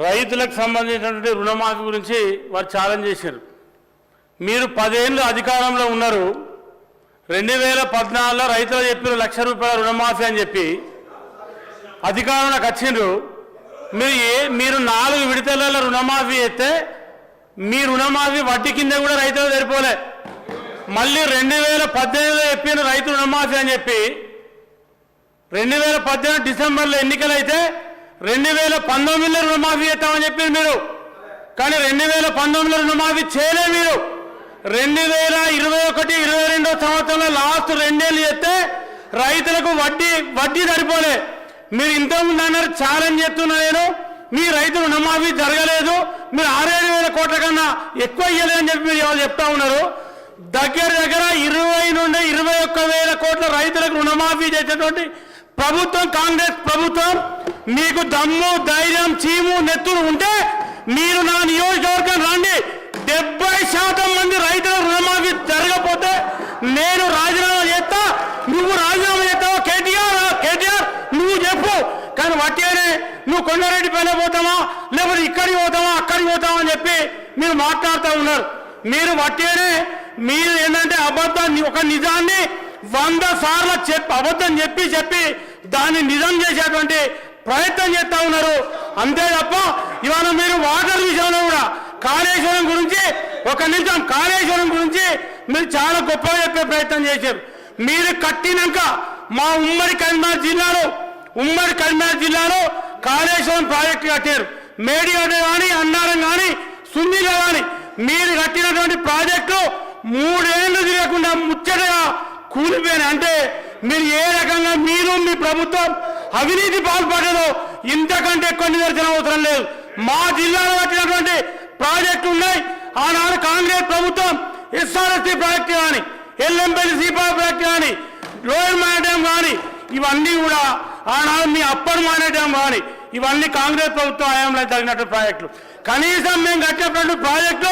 రైతులకు సంబంధించినటువంటి రుణమాఫీ గురించి వారు ఛాలెంజ్ చేశారు. మీరు 10 ఏళ్ళు అధికారంలో ఉన్నారు. 2014లో రైతులు చెప్పిన ₹1,00,000 రుణమాఫీ అని చెప్పి అధికారంలోకి వచ్చిండ్రు. మీరు 4 విడతలలో రుణమాఫీ చేస్తే మీ రుణమాఫీ వడ్డీ కింద కూడా రైతులు సరిపోలే. మళ్ళీ 2018లో చెప్పిన రైతు రుణమాఫీ అని చెప్పి 2018 డిసెంబర్లో ఎన్నికలైతే 2019లో రుణమాఫీ చేస్తామని చెప్పింది మీరు. కానీ 2019లో రుణమాఫీ చేయలే మీరు. 2021-22 సంవత్సరంలో లాస్ట్ 2 ఏళ్ళు చేస్తే రైతులకు వడ్డీ సరిపోలే. మీరు ఇంతకుముందు అన్నారు ఛాలెంజ్ చేస్తున్నా నేను, మీ రైతు రుణమాఫీ జరగలేదు, మీరు 6-7 కోట్ల కన్నా ఎక్కువ ఇయ్యలేదని చెప్పి మీరు ఎవరు చెప్తా ఉన్నారు. దగ్గర 20 నుండి 21,000 కోట్ల రైతులకు రుణమాఫీ చేసేటువంటి ప్రభుత్వం కాంగ్రెస్ ప్రభుత్వం. మీకు దమ్ము ధైర్యం చీము నెత్తులు ఉంటే మీరు నా నియోజకవర్గం రండి. 70% మంది రైతుల రుణమాఫీ జరగకపోతే నేను రాజీనామా చేస్తా, నువ్వు రాజీనామా చేస్తావా? కేటీఆర్ నువ్వు చెప్పు. కానీ వట్టిగానే నువ్వు కొండారెడ్డి పైన పోతావా, లేకపోతే ఇక్కడికి పోతావా అక్కడికి పోతావా అని చెప్పి మీరు మాట్లాడుతూ ఉన్నారు. మీరు వట్టిగానే మీరు ఏంటంటే అబద్ధాన్ని, ఒక నిజాన్ని 100 సార్లు అబద్ధం చెప్పి దాన్ని నిజం చేసేటువంటి ప్రయత్నం చేస్తూ ఉన్నారు. అంతే తప్ప ఇవాళ మీరు వాటర్ విషయంలో కూడా కాళేశ్వరం గురించి కాళేశ్వరం గురించి మీరు చాలా గొప్పగా చెప్పే ప్రయత్నం చేశారు. మీరు కట్టినాక మా ఉమ్మడి కరీంనగర్ జిల్లాలో కాళేశ్వరం ప్రాజెక్టు కట్టారు. మేడిగడ్డ కానీ అన్నారం కానీ సున్నిలో కానీ మీరు కట్టినటువంటి ప్రాజెక్టు 3 ఏళ్ళు తిరగకుండా ముచ్చటగా కూలిపోయినాయి. అంటే మీరు ఏ రకంగా మీరు మీ ప్రభుత్వం అవినీతి పాల్పడదో ఇంతకంటే ఎక్కువ నిదర్శనం అవసరం లేదు. మా జిల్లాలో కట్టినటువంటి ప్రాజెక్టు ఉన్నాయి. ఆనాడు కాంగ్రెస్ ప్రభుత్వం ఎస్ఆర్ఎస్టీ ప్రాజెక్టు కానీ, ఎల్ఎంపల్లి సీపా ప్రాజెక్టు కానీ, లోయర్ మానే డ్యాం కానీ ఇవన్నీ కూడా ఆనాడు మీ అప్పర్ మానే డ్యాం కానీ ఇవన్నీ కాంగ్రెస్ ప్రభుత్వం హయాంలో జరిగినటువంటి ప్రాజెక్టులు. కనీసం మేము కట్టినటువంటి ప్రాజెక్టు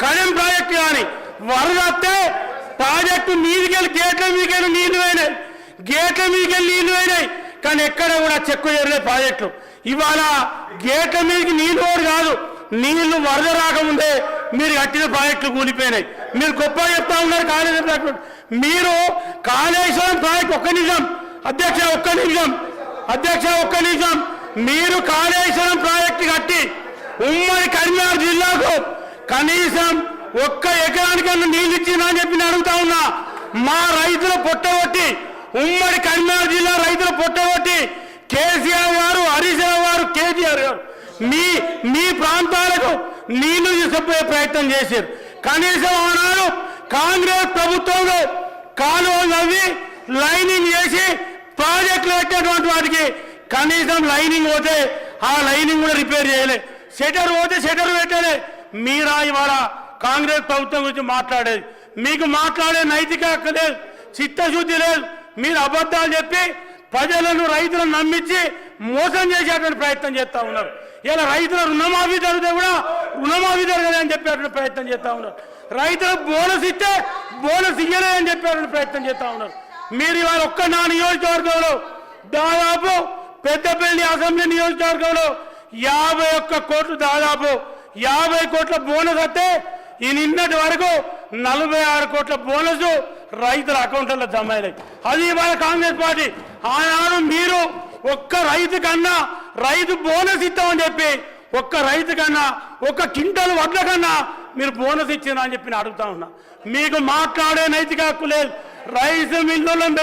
కడెం ప్రాజెక్టు కానీ వరద వస్తే ప్రాజెక్టు మీదికెళ్ళి గేట్ల మీదికెళ్ళి నీళ్లు పోయినాయి. కానీ ఎక్కడ కూడా చెక్కు చేరలే ప్రాజెక్టులు. ఇవాళ గేట్ల మీదకి నీళ్లు ఓడి కాదు, నీళ్లు వరద రాకముందే మీరు కట్టిన ప్రాజెక్టులు కూలిపోయినాయి. మీరు గొప్పగా చెప్తా ఉన్నారు కాళేశ్వరం. మీరు కాళేశ్వరం ప్రాజెక్టు ఒక్క నిమిషం అధ్యక్ష మీరు కాళేశ్వరం ప్రాజెక్టు కట్టి ఉమ్మడి కరీంనగర్ జిల్లాకు కనీసం 1 ఎకరానికన్నా నీళ్ళు ఇచ్చినా అని చెప్పి అడుగుతా ఉన్నా. మా రైతుల పొట్టగొట్టి, ఉమ్మడి కరీంనగర్ జిల్లా రైతుల పొట్టగొట్టి కేసీఆర్ గారు, హరీష్ రావు గారు, కేటీఆర్ గారు మీ ప్రాంతాలకు నీళ్లు తీసుకుపోయే ప్రయత్నం చేశారు. కనీసం ఆనాడు కాంగ్రెస్ ప్రభుత్వంలో కాలువలు నవ్వి లైనింగ్ చేసి ప్రాజెక్టులు పెట్టినటువంటి వాటికి కనీసం లైనింగ్ పోతే ఆ లైనింగ్ కూడా రిపేర్ చేయలే, షటర్ పోతే షటర్ పెట్టలే. మీరా ఇవాళ కాంగ్రెస్ ప్రభుత్వం గురించి మాట్లాడేది? మీకు మాట్లాడే నైతిక హక్కు లేదు, చిత్తశుద్ధి లేదు. మీరు అబద్ధాలు చెప్పి ప్రజలను రైతులను నమ్మించి మోసం చేసేటువంటి ప్రయత్నం చేస్తూ ఉన్నారు. ఇలా రైతుల రుణమాఫీ జరిగితే కూడా రుణమాఫీ జరగలేదని చెప్పేటువంటి ప్రయత్నం చేస్తూ ఉన్నారు. రైతులకు బోనస్ ఇస్తే బోనస్ ఇయ్యలేదని చెప్పేటువంటి ప్రయత్నం చేస్తూ ఉన్నారు. మీరు ఇవాళ నా నియోజకవర్గంలో దాదాపు పెద్దపల్లి అసెంబ్లీ నియోజకవర్గంలో 51 కోట్లు, దాదాపు 50 కోట్ల బోనస్ వస్తే ఈ నిన్నటి వరకు 46 కోట్ల బోనస్ రైతుల అకౌంట్లలో జమ అయినాయి. అది ఇవాళ కాంగ్రెస్ పార్టీ. ఆనాడు మీరు ఒక్క రైతు కన్నా రైతు బోనస్ ఇస్తామని చెప్పి రైతు కన్నా 1 క్వింటల్ వడ్ల కన్నా మీరు బోనస్ ఇచ్చినా అని చెప్పి అడుగుతా ఉన్నా. మీకు మాట్లాడే నైతిక హక్కు లేదు. రైస్ మిల్లులను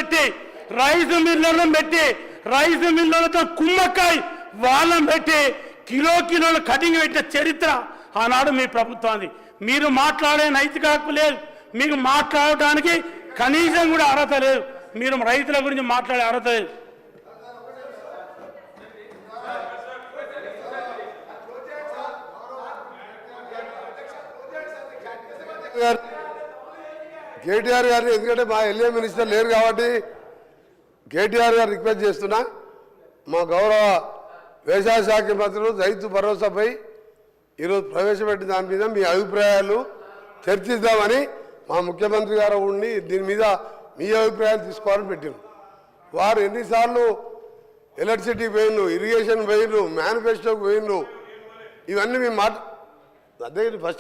పెట్టి రైస్ మిల్లులతో కుమ్మక్కాయి వాళ్ళని పెట్టి కిలోల కటింగ్ పెట్టే చరిత్ర ఆనాడు మీ ప్రభుత్వాన్ని. మీరు మాట్లాడే నైతిక హక్కు లేదు, మీకు మాట్లాడటానికి కనీసం కూడా అర్హత లేదు. మీరు రైతుల గురించి మాట్లాడే అర్హత లేదు. కేటీఆర్ గారిని, ఎందుకంటే మా ఎల్ఏ మినిస్టర్ లేరు కాబట్టి కేటీఆర్ గారు రిక్వెస్ట్ చేస్తున్నా, మా గౌరవ వ్యవసాయ శాఖ మంత్రులు రైతు భరోసాపై ఈరోజు ప్రవేశపెట్టిన దాని మీద మీ అభిప్రాయాలు చర్చిద్దామని మా ముఖ్యమంత్రి గారు ఉండి దీని మీద మీ అభిప్రాయాలు తీసుకోవాలని పెట్టారు. వారు ఎన్నిసార్లు ఎలక్ట్రిసిటీ పోయినరు, ఇరిగేషన్ పోయినరు, మేనిఫెస్టోకి పోయినరు, ఇవన్నీ మేము మాట అదే ఫస్ట్